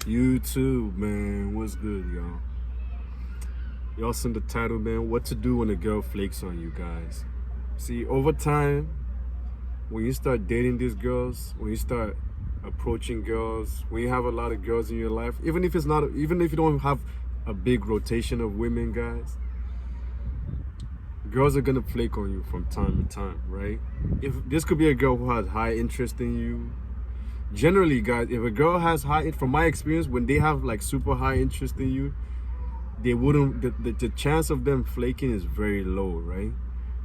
YouTube, man. What's good, y'all? Y'all seen the title, man. What to do when a girl flakes on you, guys. See, over time, when you start dating these girls, when you start approaching girls, when you have a lot of girls in your life, even if you don't have a big rotation of women, guys, girls are gonna flake on you from time to time, right? If this could be a girl who has high interest in you. Generally, guys, if a girl has from my experience, when they have like super high interest in you, they wouldn't, the chance of them flaking is very low, right?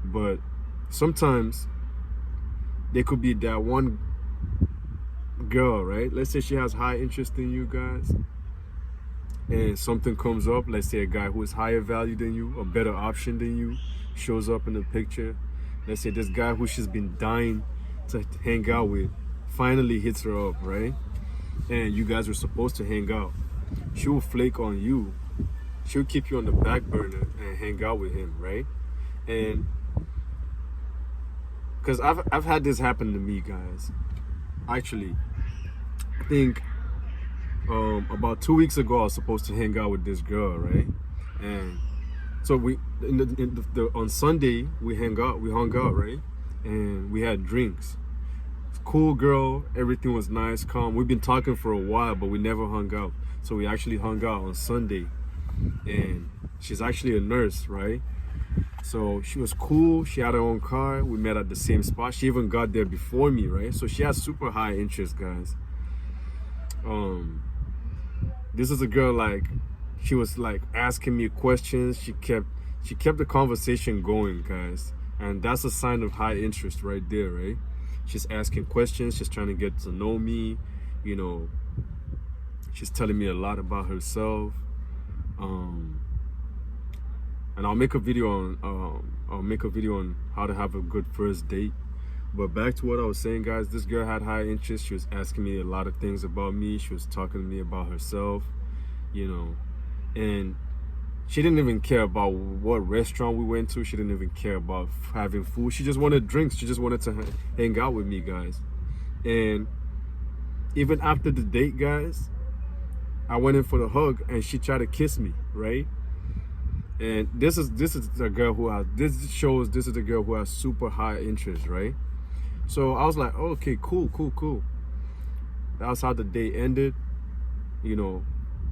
But sometimes there could be that one girl, right? Let's say she has high interest in you guys, and something comes up. Let's say a guy who is higher value than you, a better option than you, shows up in the picture. Let's say this guy who she's been dying to hang out with finally hits her up, right? And you guys were supposed to hang out. She will flake on you. She'll keep you on the back burner and hang out with him, right? And because I've had this happen to me, guys. Actually, I think about 2 weeks ago I was supposed to hang out with this girl, right? And so on Sunday we hung out, right? And we had drinks. Cool girl, everything was nice, calm. We've been talking for a while, but we never hung out. So we actually hung out on Sunday. And she's actually a nurse, right? So she was cool. She had her own car. We met at the same spot. She even got there before me, right? So she has super high interest, guys. This is a girl, like, she was like asking me questions. She kept the conversation going, guys. And that's a sign of high interest right there, right? She's asking questions. She's trying to get to know me. You know, she's telling me a lot about herself. And I'll make a video on how to have a good first date. But back to what I was saying, guys, this girl had high interest. She was asking me a lot of things about me. She was talking to me about herself, you know, and she didn't even care about what restaurant we went to. She didn't even care about having food. She just wanted drinks. She just wanted to hang out with me, guys. And even after the date, guys, I went in for the hug and she tried to kiss me, right? And this is a girl who has, this is a girl who has super high interest, right? So I was like, oh, okay, cool. That's how the day ended. You know,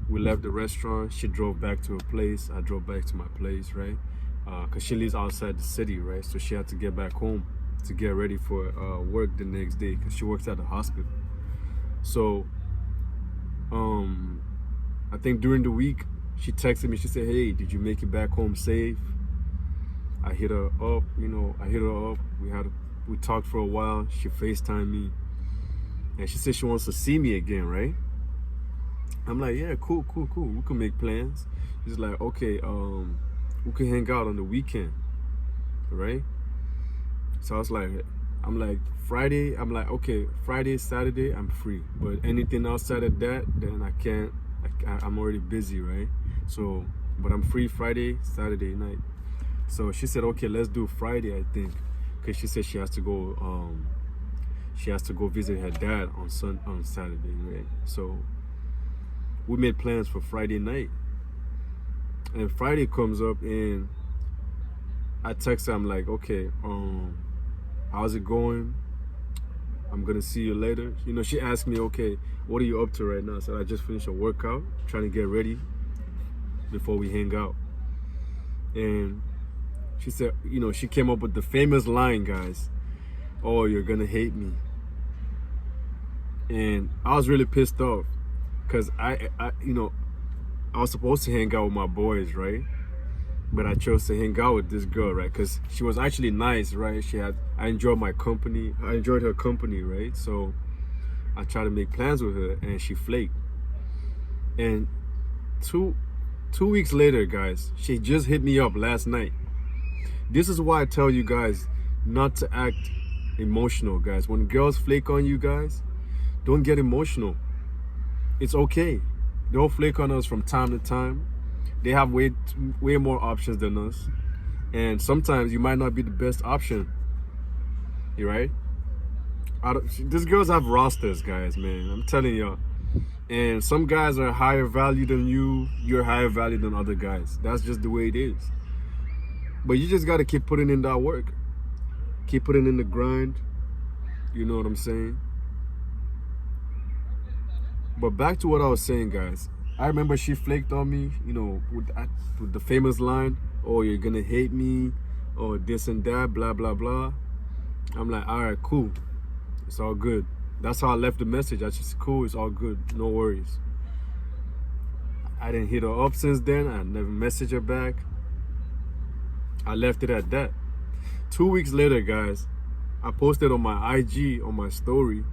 we left the restaurant. She drove back to her place. I drove back to my place, right? Because she lives outside the city, right? So she had to get back home to get ready for work the next day because she works at the hospital. So, I think during the week, she texted me. She said, hey, did you make it back home safe? I hit her up, We talked for a while. She FaceTimed me. And she said she wants to see me again, right? I'm like, yeah, cool. We can make plans. She's like, okay, we can hang out on the weekend, right? So I'm like, Friday, okay, Friday, Saturday, I'm free. But anything outside of that, then I can't, I'm already busy, right? So, but I'm free Friday, Saturday night. So she said, okay, let's do Friday, I think. Because she said she has to go visit her dad on Saturday, right? So we made plans for Friday night. And Friday comes up and I text her, I'm like, okay, how's it going? I'm gonna see you later. You know, she asked me, okay, what are you up to right now? I said, I just finished a workout, trying to get ready before we hang out. And she said, you know, she came up with the famous line, guys, oh, you're gonna hate me. And I was really pissed off because I was supposed to hang out with my boys, right? But I chose to hang out with this girl, right? Because she was actually nice, right? I enjoyed her company, right? So I tried to make plans with her and she flaked. And two weeks later, guys, she just hit me up last night. This is why I tell you guys not to act emotional, guys. When girls flake on you, guys, don't get emotional. It's okay. They'll flake on us from time to time. They have way more options than us. And sometimes you might not be the best option. You right? These girls have rosters, guys, man. I'm telling y'all. And some guys are higher value than you. You're higher value than other guys. That's just the way it is. But you just got to keep putting in that work. Keep putting in the grind. You know what I'm saying? But back to what I was saying, guys. I remember she flaked on me, you know, with the famous line, "Oh, you're gonna hate me," or this and that, blah, blah, blah. I'm like, all right, cool. It's all good. That's how I left the message. I just, cool, it's all good. No worries. I didn't hit her up since then. I never messaged her back. I left it at that. 2 weeks later, guys, I posted on my IG, on my story,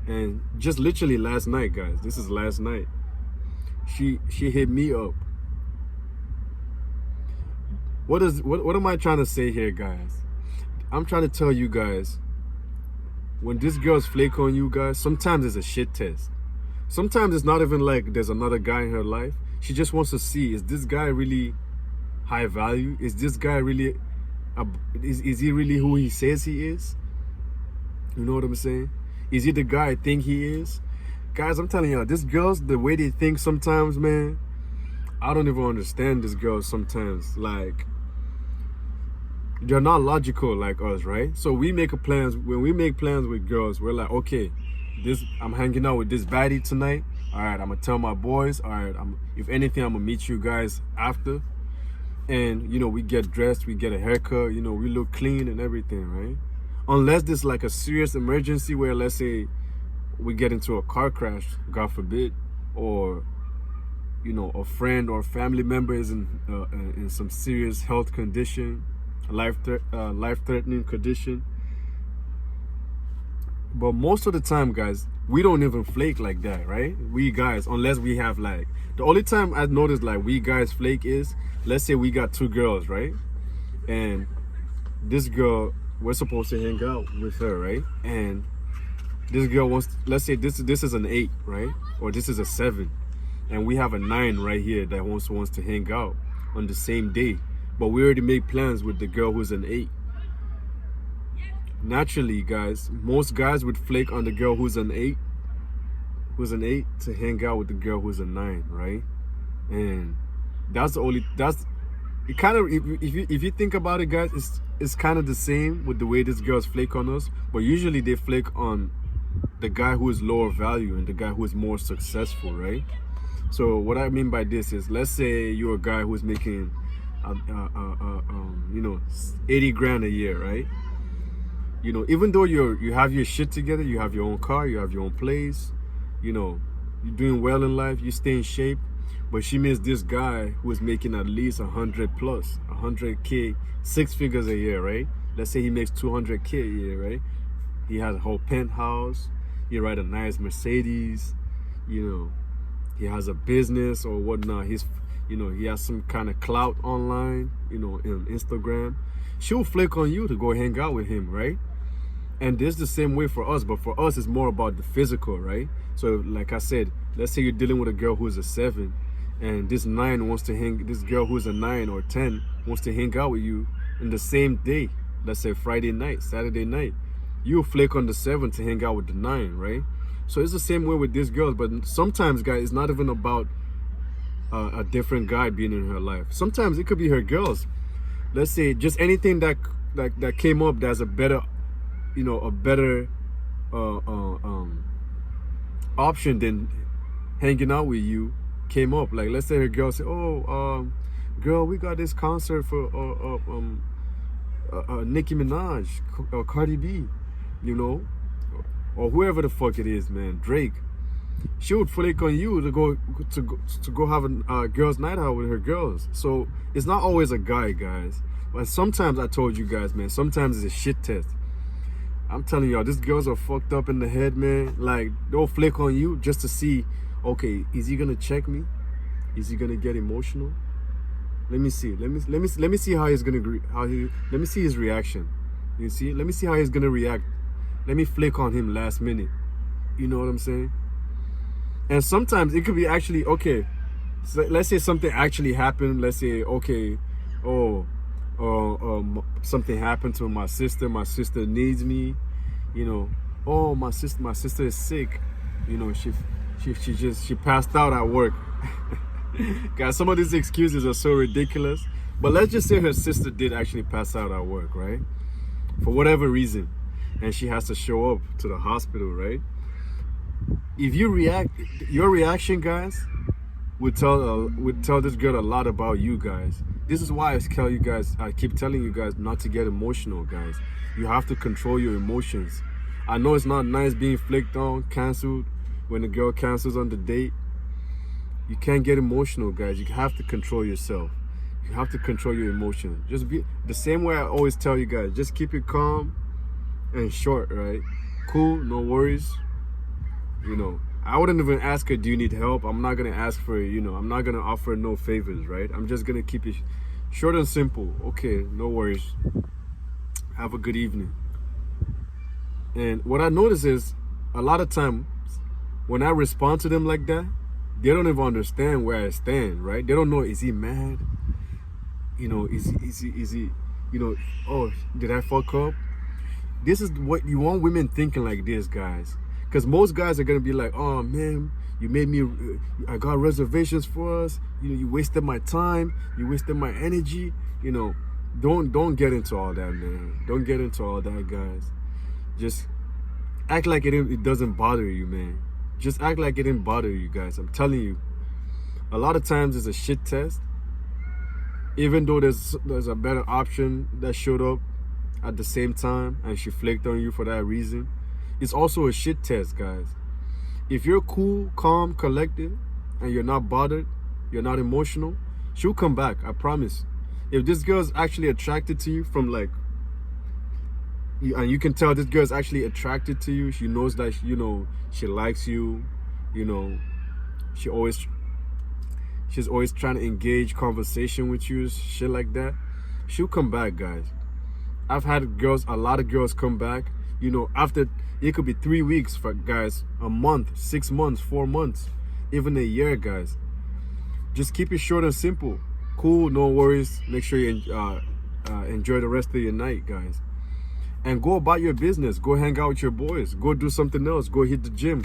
and just literally last night, guys, this is last night, she hit me up. What am I trying to say here, guys? I'm trying to tell you guys, when these girls flake on you guys, sometimes it's a shit test. Sometimes it's not even like there's another guy in her life. She just wants to see, is this guy really high value? Is this guy really, is he really who he says he is? You know what I'm saying? Is he the guy I think he is? Guys, I'm telling y'all, these girls, the way they think sometimes, man, I don't even understand these girls sometimes. Like, they're not logical like us, right? So we make plans. When we make plans with girls, we're like, okay, I'm hanging out with this baddie tonight. All right, I'm gonna tell my boys. All right, if anything, I'm gonna meet you guys after. And you know, we get dressed, we get a haircut. You know, we look clean and everything, right? Unless there's like a serious emergency where, let's say, we get into a car crash, God forbid, or you know, a friend or family member is in some serious health condition, life-threatening condition. But most of the time, guys, we don't even flake like that, right? We guys, unless we have like, the only time I've noticed like we guys flake is, let's say we got 2 girls, right? And this girl, we're supposed to hang out with her, right? And this girl wants, let's say this is an 8, right? Or this is a 7. And we have a 9 right here that wants to hang out on the same day. But we already made plans with the girl who's an 8. Naturally, guys, most guys would flake on the girl who's an 8, to hang out with the girl who's a 9, right? And it kind of, if you think about it, guys, it's kind of the same with the way these girls flake on us. But usually they flake on the guy who is lower value and the guy who is more successful, right? So what I mean by this is, let's say you're a guy who's making you know, 80 grand a year, right? You know, even though you have your shit together, you have your own car, you have your own place, you know, you're doing well in life, you stay in shape, but she meets this guy who is making at least 100 plus, 100K, 6 figures a year, right? Let's say he makes 200K a year, right? He has a whole penthouse, he ride a nice Mercedes, you know, he has a business or whatnot. You know, he has some kind of clout online, you know, on Instagram. She'll flake on you to go hang out with him, right? And this is the same way for us, but for us, it's more about the physical, right? So like I said, let's say you're dealing with a girl who's a 7, and this girl who's a 9 or 10 wants to hang out with you in the same day, let's say Friday night, Saturday night. You'll flake on the 7 to hang out with the 9, right? So it's the same way with these girls, but sometimes, guys, it's not even about a different guy being in her life. Sometimes it could be her girls. Let's say just anything that came up that's a better, you know, a better option than hanging out with you came up. Like, let's say her girl said, "Oh, girl, we got this concert for Nicki Minaj or Cardi B, you know, or whoever the fuck it is, man, Drake." She would flake on you to go have a girls' night out with her girls. So it's not always a guy, guys. But sometimes, I told you guys, man, sometimes it's a shit test. I'm telling y'all, these girls are fucked up in the head, man. Like, they'll flake on you just to see, okay, is he gonna check me? Is he gonna get emotional? Let me see. Let me see how he's gonna let me see his reaction. You see? Let me see how he's gonna react. Let me flake on him last minute. You know what I'm saying? And sometimes it could be actually, okay, so let's say something actually happened. Let's say, okay, something happened to my sister. My sister needs me, you know. Oh, my sister is sick. You know, She passed out at work. Guys, some of these excuses are so ridiculous. But let's just say her sister did actually pass out at work, right? For whatever reason. And she has to show up to the hospital, right? If you react, your reaction, guys, would tell this girl a lot about you guys. This is why I keep telling you guys not to get emotional, guys. You have to control your emotions. I know it's not nice being flaked on, canceled, when the girl cancels on the date. You can't get emotional, guys. You have to control yourself. You have to control your emotions. Just be the same way I always tell you guys. Just keep it calm and short, right? Cool, no worries. You know, I wouldn't even ask her, do you need help? I'm not gonna ask for, I'm not gonna offer no favors, right? I'm just gonna keep it short and simple. Okay, no worries. Have a good evening. And what I notice is, a lot of times when I respond to them like that, they don't even understand where I stand, right? They don't know, is he mad? Is he, oh, did I fuck up? This is what you want women thinking like this, guys. Because most guys are going to be like, oh, man, you made me, I got reservations for us. You wasted my time. You wasted my energy. Don't get into all that, man. Don't get into all that, guys. Just act like it doesn't bother you, man. Just act like it didn't bother you, guys. I'm telling you, a lot of times it's a shit test. Even though there's a better option that showed up at the same time and she flaked on you for that reason, it's also a shit test, guys. If you're cool, calm, collected, and you're not bothered, you're not emotional, she'll come back, I promise. If this girl's actually attracted to you from and you can tell this girl's actually attracted to you, she knows that, she likes you, she's always trying to engage conversation with you, shit like that, she'll come back, guys. I've had a lot of girls come back, after, it could be 3 weeks for guys, a month, 6 months, 4 months, even a year, guys. Just keep it short and simple. Cool, no worries. Make sure you enjoy the rest of your night, guys. And go about your business. Go hang out with your boys. Go do something else. Go hit the gym.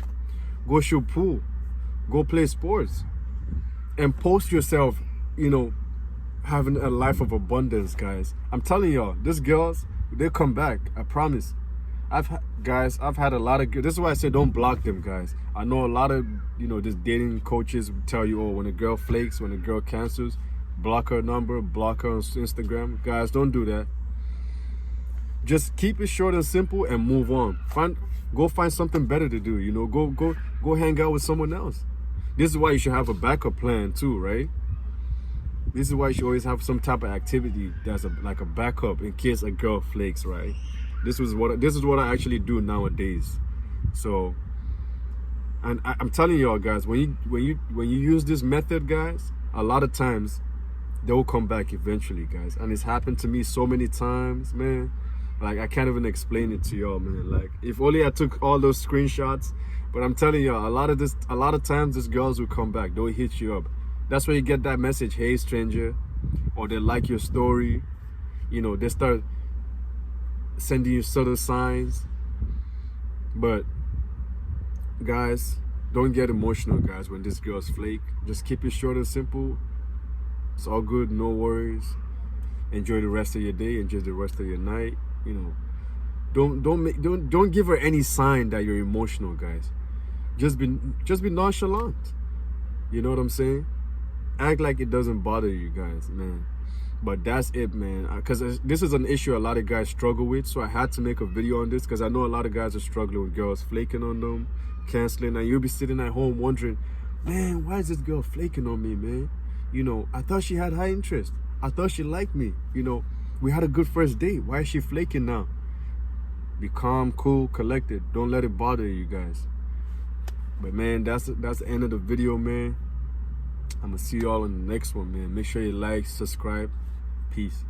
Go shoot pool. Go play sports. And post yourself, having a life of abundance, guys. I'm telling y'all, these girls, they'll come back. I promise. I've had a lot of, this is why I say don't block them, guys. I know a lot of, these dating coaches tell you, oh, when a girl flakes, when a girl cancels, block her number, block her on Instagram. Guys, don't do that. Just keep it short and simple and move on. Go find something better to do, go hang out with someone else. This is why you should have a backup plan too, right? This is why you should always have some type of activity that's like a backup in case a girl flakes, right? This is what I actually do nowadays. So, and I'm telling y'all, guys, when you use this method, guys, a lot of times they will come back eventually, guys. And it's happened to me so many times, man. Like, I can't even explain it to y'all, man. Like, if only I took all those screenshots. But I'm telling y'all, a lot of times these girls will come back. They'll hit you up. That's where you get that message, hey stranger, or they like your story. They start sending you subtle signs. But guys, don't get emotional, guys, when these girls flake. Just keep it short and simple. It's all good, no worries. Enjoy the rest of your day, enjoy the rest of your night. Don't give her any sign that you're emotional, guys. Just be nonchalant. You know what I'm saying? Act like it doesn't bother you guys, man. But that's it, man. Because this is an issue a lot of guys struggle with. So I had to make a video on this because I know a lot of guys are struggling with girls flaking on them, canceling. And you'll be sitting at home wondering, man, why is this girl flaking on me, man? I thought she had high interest. I thought she liked me. We had a good first date. Why is she flaking now? Be calm, cool, collected. Don't let it bother you guys. But man, that's the end of the video, man. I'm gonna see y'all in the next one, man. Make sure you like, subscribe. Peace.